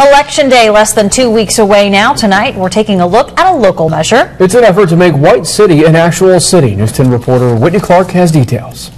Election Day less than 2 weeks away now. Tonight, we're taking a look at a local measure. It's an effort to make White City an actual city. News 10 reporter Whitney Clark has details.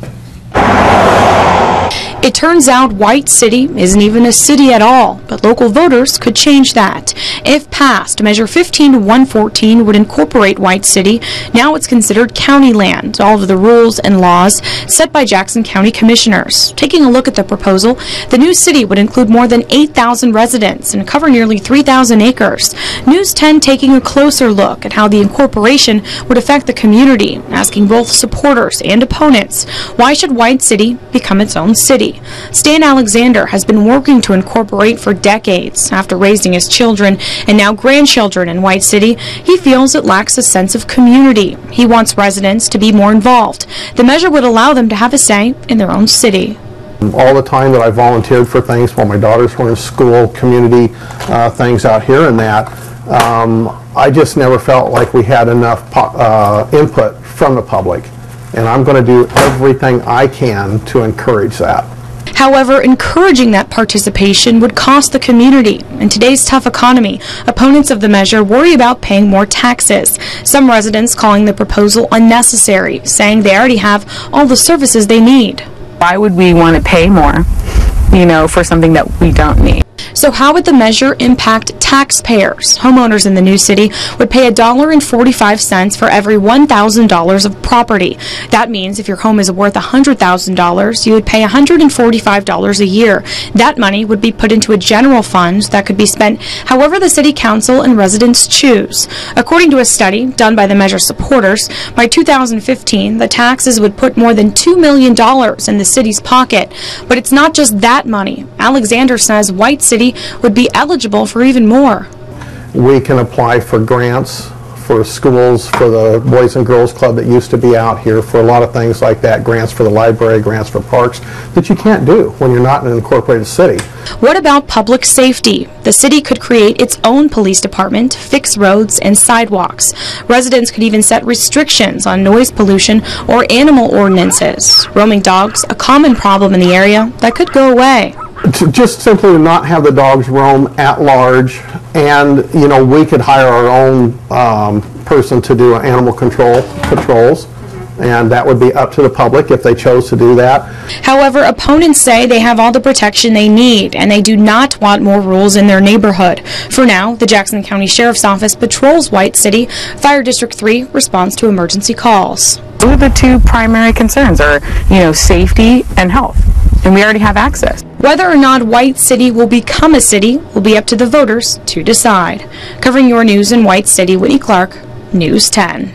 It turns out White City isn't even a city at all, but local voters could change that. If passed, Measure 15-114 would incorporate White City. Now it's considered county land, all of the rules and laws set by Jackson County commissioners. Taking a look at the proposal, the new city would include more than 8,000 residents and cover nearly 3,000 acres. News 10 taking a closer look at how the incorporation would affect the community, asking both supporters and opponents, why should White City become its own city? Stan Alexander has been working to incorporate for decades. After raising his children and now grandchildren in White City, he feels it lacks a sense of community. He wants residents to be more involved. The measure would allow them to have a say in their own city. All the time that I volunteered for things while my daughters were in school, community things out here and that, I just never felt like we had enough input from the public. And I'm going to do everything I can to encourage that. However, encouraging that participation would cost the community. In today's tough economy, opponents of the measure worry about paying more taxes. Some residents calling the proposal unnecessary, saying they already have all the services they need. Why would we want to pay more, for something that we don't need? So how would the measure impact taxpayers? Homeowners in the new city would pay $1.45 for every $1,000 of property. That means if your home is worth $100,000, you would pay $145 a year. That money would be put into a general fund that could be spent however the city council and residents choose. According to a study done by the measure supporters, by 2015, the taxes would put more than $2 million in the city's pocket. But it's not just that money. Alexander says White City would be eligible for even more. We can apply for grants for schools, for the Boys and Girls Club that used to be out here, for a lot of things like that, grants for the library, grants for parks, that you can't do when you're not in an incorporated city. What about public safety? The city could create its own police department, fix roads and sidewalks. Residents could even set restrictions on noise pollution or animal ordinances. Roaming dogs, a common problem in the area, that could go away. Just simply to not have the dogs roam at large, and we could hire our own person to do animal control patrols, and that would be up to the public if they chose to do that. However, opponents say they have all the protection they need and they do not want more rules in their neighborhood. For now, the Jackson County Sheriff's Office patrols White City. Fire District 3 responds to emergency calls. Those are the two primary concerns are, safety and health. And we already have access. Whether or not White City will become a city will be up to the voters to decide. Covering your news in White City, Whitney Clark, News 10.